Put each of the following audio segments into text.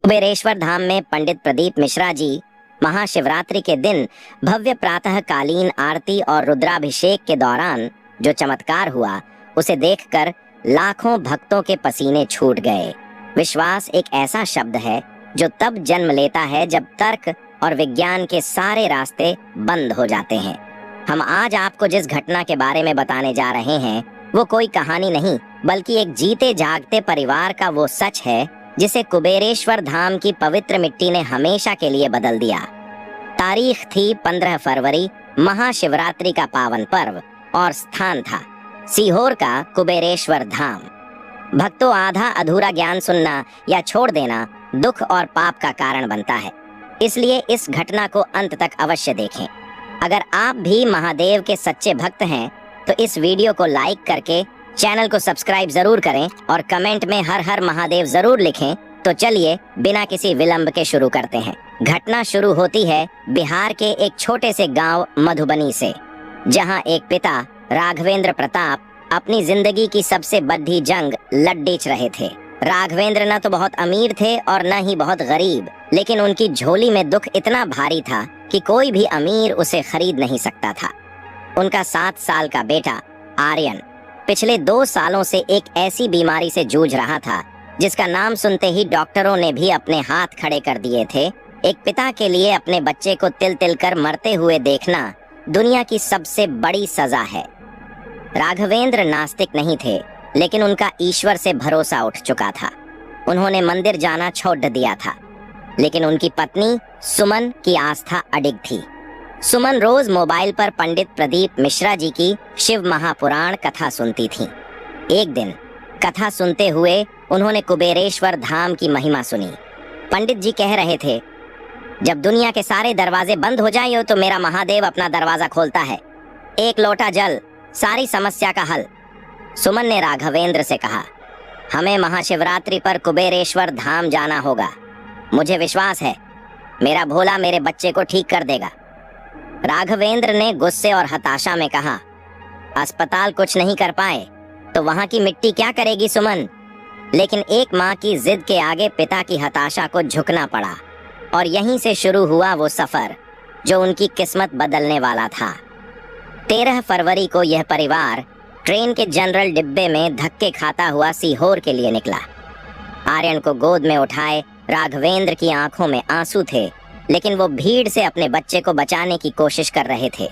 कुबेरेश्वर धाम में पंडित प्रदीप मिश्रा जी महाशिवरात्रि के दिन भव्य प्रातःकालीन आरती और रुद्राभिषेक के दौरान जो चमत्कार हुआ, उसे देखकर लाखों भक्तों के पसीने छूट गए। विश्वास एक ऐसा शब्द है जो तब जन्म लेता है जब तर्क और विज्ञान के सारे रास्ते बंद हो जाते हैं। हम आज आपको जिस घटना के बारे में बताने जा रहे हैं, वो कोई कहानी नहीं, बल्कि एक जीते जागते परिवार का वो सच है जिसे कुबेरेश्वर धाम की पवित्र मिट्टी ने हमेशा के लिए बदल दिया। तारीख थी 15 फरवरी, महाशिवरात्रि का पावन पर्व, और स्थान था सीहोर का कुबेरेश्वर धाम। भक्तों, आधा अधूरा ज्ञान सुनना या छोड़ देना दुख और पाप का कारण बनता है, इसलिए इस घटना को अंत तक अवश्य देखें। अगर आप भी महादेव के सच्चे भक्त हैं तो इस वीडियो को लाइक करके चैनल को सब्सक्राइब जरूर करें और कमेंट में हर हर महादेव जरूर लिखें। तो चलिए बिना किसी विलंब के शुरू करते हैं। घटना शुरू होती है बिहार के एक छोटे से गांव मधुबनी से, जहां एक पिता राघवेंद्र प्रताप अपनी जिंदगी की सबसे बड़ी जंग लड़ीच रहे थे। राघवेंद्र न तो बहुत अमीर थे और न ही बहुत गरीब, लेकिन उनकी झोली में दुख इतना भारी था कि कोई भी अमीर उसे खरीद नहीं सकता था। उनका 7 साल का बेटा आर्यन पिछले 2 सालों से एक ऐसी बीमारी से जूझ रहा था जिसका नाम सुनते ही डॉक्टरों ने भी अपने हाथ खड़े कर दिए थे। एक पिता के लिए अपने बच्चे को तिल तिल कर मरते हुए देखना दुनिया की सबसे बड़ी सजा है। राघवेंद्र नास्तिक नहीं थे, लेकिन उनका ईश्वर से भरोसा उठ चुका था। उन्होंने मंदिर जाना छोड़ दिया था, लेकिन उनकी पत्नी सुमन की आस्था अडिग थी। सुमन रोज मोबाइल पर पंडित प्रदीप मिश्रा जी की शिव महापुराण कथा सुनती थीं। एक दिन कथा सुनते हुए उन्होंने कुबेरेश्वर धाम की महिमा सुनी। पंडित जी कह रहे थे, जब दुनिया के सारे दरवाजे बंद हो जाएं तो मेरा महादेव अपना दरवाजा खोलता है। एक लोटा जल, सारी समस्या का हल। सुमन ने राघवेंद्र से कहा, हमें महाशिवरात्रि पर कुबेरेश्वर धाम जाना होगा। मुझे विश्वास है मेरा भोला मेरे बच्चे को ठीक कर देगा। राघवेंद्र ने गुस्से और हताशा में कहा, अस्पताल कुछ नहीं कर पाए तो वहां की मिट्टी क्या करेगी सुमन। लेकिन एक माँ की जिद के आगे पिता की हताशा को झुकना पड़ा, और यहीं से शुरू हुआ वो सफर जो उनकी किस्मत बदलने वाला था। 13 फरवरी को यह परिवार ट्रेन के जनरल डिब्बे में धक्के खाता हुआ सीहोर के लिए निकला। आर्यन को गोद में उठाए राघवेंद्र की आंखों में आंसू थे, लेकिन वो भीड़ से अपने बच्चे को बचाने की कोशिश कर रहे थे।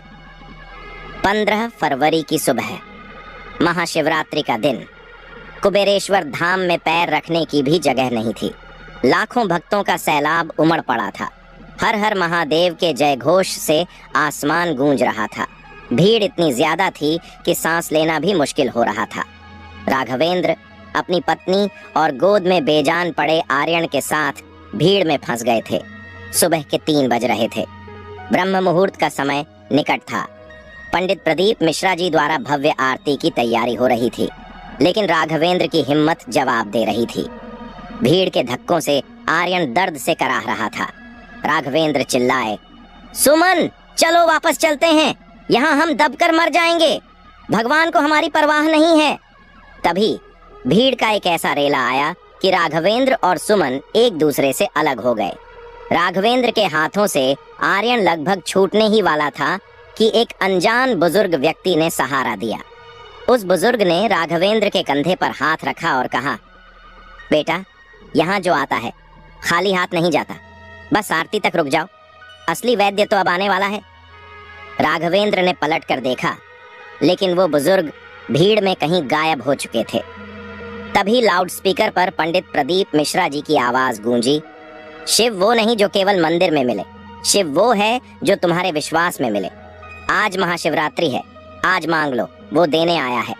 15 फरवरी की सुबह, महाशिवरात्रि का दिन, कुबेरेश्वर धाम में पैर रखने की भी जगह नहीं थी। लाखों भक्तों का सैलाब उमड़ पड़ा था। हर हर महादेव के जय घोष से आसमान गूंज रहा था। भीड़ इतनी ज्यादा थी कि सांस लेना भी मुश्किल हो रहा था। राघवेंद्र अपनी पत्नी और गोद में बेजान पड़े आर्यन के साथ भीड़ में फंस गए थे। सुबह के 3 बज रहे थे। ब्रह्म मुहूर्त का समय निकट था। पंडित प्रदीप मिश्रा जी द्वारा भव्य आरती की तैयारी हो रही थी, लेकिन राघवेंद्र की हिम्मत जवाब दे रही थी। भीड़ के धक्कों से आर्यन दर्द से कराह रहा था। राघवेंद्र चिल्लाए, सुमन चलो वापस चलते हैं, यहाँ हम दबकर मर जाएंगे। भगवान को हमारी परवाह नहीं है। तभी भीड़ का एक ऐसा रेला आया कि राघवेंद्र और सुमन एक दूसरे से अलग हो गए। राघवेंद्र के हाथों से आर्यन लगभग छूटने ही वाला था कि एक अनजान बुजुर्ग व्यक्ति ने सहारा दिया। उस बुजुर्ग ने राघवेंद्र के कंधे पर हाथ रखा और कहा, बेटा, यहाँ जो आता है खाली हाथ नहीं जाता, बस आरती तक रुक जाओ, असली वैद्य तो अब आने वाला है। राघवेंद्र ने पलट कर देखा, लेकिन वो बुजुर्ग भीड़ में कहीं गायब हो चुके थे। तभी लाउडस्पीकर पर पंडित प्रदीप मिश्रा जी की आवाज गूंजी, शिव वो नहीं जो केवल मंदिर में मिले, शिव वो है जो तुम्हारे विश्वास में मिले। आज महाशिवरात्रि है, आज मांग लो, वो देने आया है।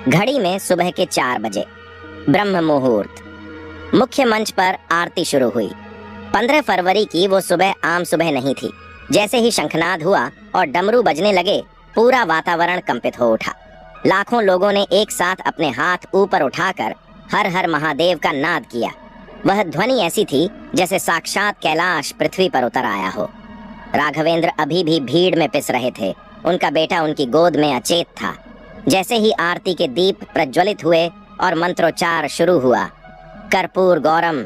घड़ी में सुबह के 4 बजे, ब्रह्म मुहूर्त। मुख्य मंच पर आरती शुरू हुई। 15 फरवरी की वो सुबह आम सुबह नहीं थी। जैसे ही शंखनाद हुआ और डमरू बजने लगे, पूरा वातावरण कंपित हो उठा। लाखों लोगों ने एक साथ अपने हाथ ऊपर उठाकर हर हर महादेव का नाद किया। वह ध्वनि ऐसी थी जैसे साक्षात कैलाश पृथ्वी पर उतर आया हो। राघवेंद्र अभी भी भीड़ में पिस रहे थे। उनका बेटा उनकी गोद में अचेत था। जैसे ही आरती के दीप प्रज्वलित हुए और मंत्रोच्चार शुरू हुआ, कर्पूर गौरम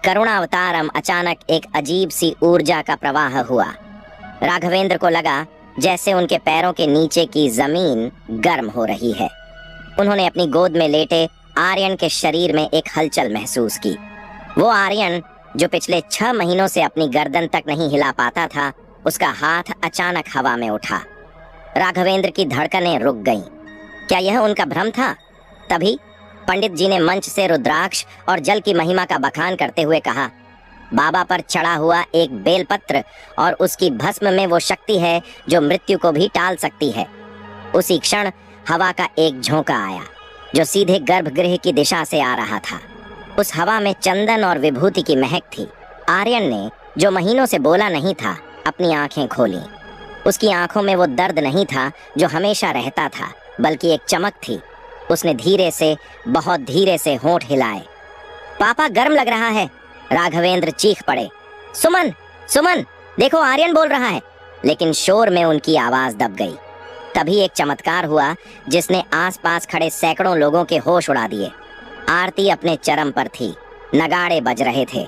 करुणावतारम अचानक एक अजीब सी ऊर्जा का प्रवाह हुआ। राघवेंद्र को लगा जैसे उनके पैरों के नीचे की जमीन गर्म हो रही है। उन्होंने अपनी गोद में लेटे आर्यन के शरीर में एक हलचल महसूस की। वो आर्यन जो पिछले 6 महीनों से अपनी गर्दन तक नहीं हिला पाता था, उसका हाथ अचानक हवा में उठा। राघवेंद्र की धड़कनें रुक गईं। क्या यह उनका भ्रम था? तभी पंडित जी ने मंच से रुद्राक्ष और जल की महिमा का बखान करते हुए कहा, बाबा पर चढ़ा हुआ एक बेलपत्र और उसकी भस्म में वो शक्ति है जो मृत्यु को भी टाल सकती है। उसी क्षण हवा का एक झोंका आया जो सीधे गर्भगृह की दिशा से आ रहा था। उस हवा में चंदन और विभूति की महक थी। आर्यन ने, जो महीनों से बोला नहीं था, अपनी आंखें खोली। उसकी आंखों में वो दर्द नहीं था जो हमेशा रहता था, बल्कि एक चमक थी। उसने धीरे से, बहुत धीरे से होंठ हिलाए। पापा, गर्म लग रहा है। राघवेंद्र चीख पड़े, सुमन, सुमन, देखो आर्यन बोल रहा है। लेकिन शोर में उनकी आवाज दब गई। तभी एक चमत्कार हुआ जिसने आसपास खड़े सैकड़ों लोगों के होश उड़ा दिए। आरती अपने चरम पर थी। नगाड़े बज रहे थे।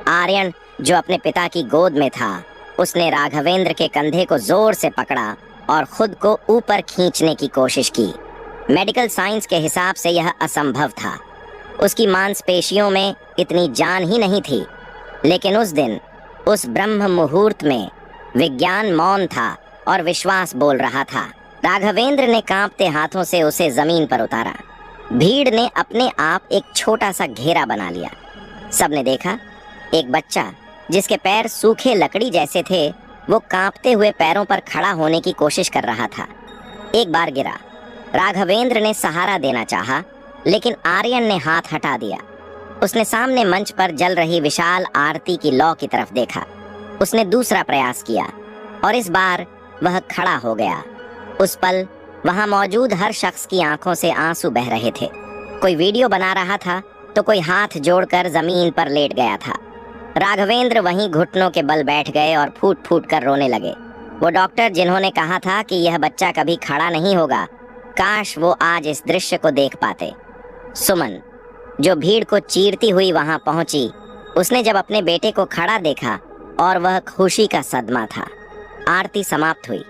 आर्यन, जो अपने पिता की गोद में था, उसने राघवेंद्र के कंधे को जोर से पकड़ा और खुद को ऊपर खींचने की कोशिश की। मेडिकल साइंस के हिसाब से यह असंभव था। उसकी मांसपेशियों में इतनी जान ही नहीं थी। लेकिन उस दिन, उस ब्रह्म मुहूर्त में विज्ञान मौन था और विश्वास बोल रहा था। राघवेंद्र ने कांपते हाथों से उसे जमीन पर उतारा। भीड़ ने अपने आप एक छोटा सा घेरा बना लिया। सबने देखा, एक बच्चा जिसके पैर सूखे लकड़ी जैसे थे, वो कांपते हुए पैरों पर खड़ा होने की कोशिश कर रहा था। एक बार गिरा। राघवेंद्र ने सहारा देना चाहा, लेकिन आर्यन ने हाथ हटा दिया। उसने सामने मंच पर जल रही विशाल आरती की लौ की तरफ देखा। उसने दूसरा प्रयास किया और इस बार वह खड़ा हो गया। उस पल वहां मौजूद हर शख्स की आंखों से आंसू बह रहे थे। कोई वीडियो बना रहा था तो कोई हाथ जोड़कर जमीन पर लेट गया था। राघवेंद्र वहीं घुटनों के बल बैठ गए और फूट फूट कर रोने लगे। वो डॉक्टर जिन्होंने कहा था कि यह बच्चा कभी खड़ा नहीं होगा, काश वो आज इस दृश्य को देख पाते। सुमन, जो भीड़ को चीरती हुई वहां पहुंची, उसने जब अपने बेटे को खड़ा देखा और वह खुशी का सदमा था। आरती समाप्त हुई।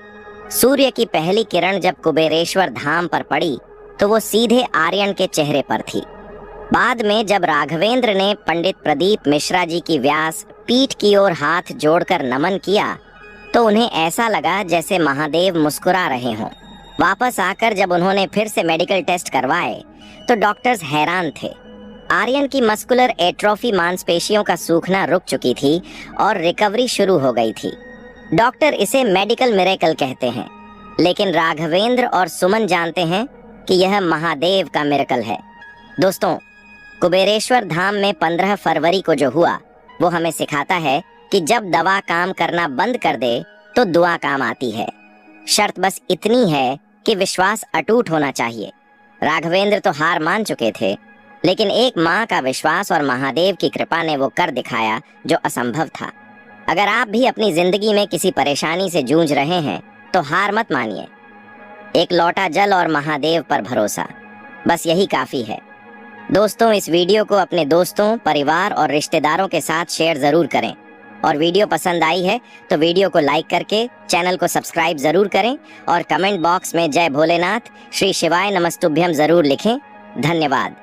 सूर्य की पहली किरण जब कुबेरेश्वर धाम पर पड़ी तो वो सीधे आर्यन के चेहरे पर थी। बाद में जब राघवेंद्र ने पंडित प्रदीप मिश्रा जी की व्यास पीठ की ओर हाथ जोड़कर नमन किया तो उन्हें ऐसा लगा जैसे महादेव मुस्कुरा रहे हों। वापस आकर जब उन्होंने फिर से मेडिकल टेस्ट करवाए तो डॉक्टर्स हैरान थे। आर्यन की मस्कुलर एट्रोफी, मांसपेशियों का सूखना रुक चुकी थी और रिकवरी शुरू हो गई थी। डॉक्टर इसे मेडिकल मिरेकल कहते हैं, लेकिन राघवेंद्र और सुमन जानते हैं कि यह महादेव का मिरेकल है। दोस्तों, कुबेरेश्वर धाम में 15 फरवरी को जो हुआ वो हमें सिखाता है कि जब दवा काम करना बंद कर दे तो दुआ काम आती है। शर्त बस इतनी है कि विश्वास अटूट होना चाहिए। राघवेंद्र तो हार मान चुके थे, लेकिन एक माँ का विश्वास और महादेव की कृपा ने वो कर दिखाया जो असंभव था। अगर आप भी अपनी जिंदगी में किसी परेशानी से जूझ रहे हैं तो हार मत मानिए। एक लौटा जल और महादेव पर भरोसा, बस यही काफी है। दोस्तों, इस वीडियो को अपने दोस्तों, परिवार और रिश्तेदारों के साथ शेयर जरूर करें और वीडियो पसंद आई है तो वीडियो को लाइक करके चैनल को सब्सक्राइब जरूर करें और कमेंट बॉक्स में जय भोलेनाथ, श्री शिवाय नमस्तुभ्यम जरूर लिखें। धन्यवाद।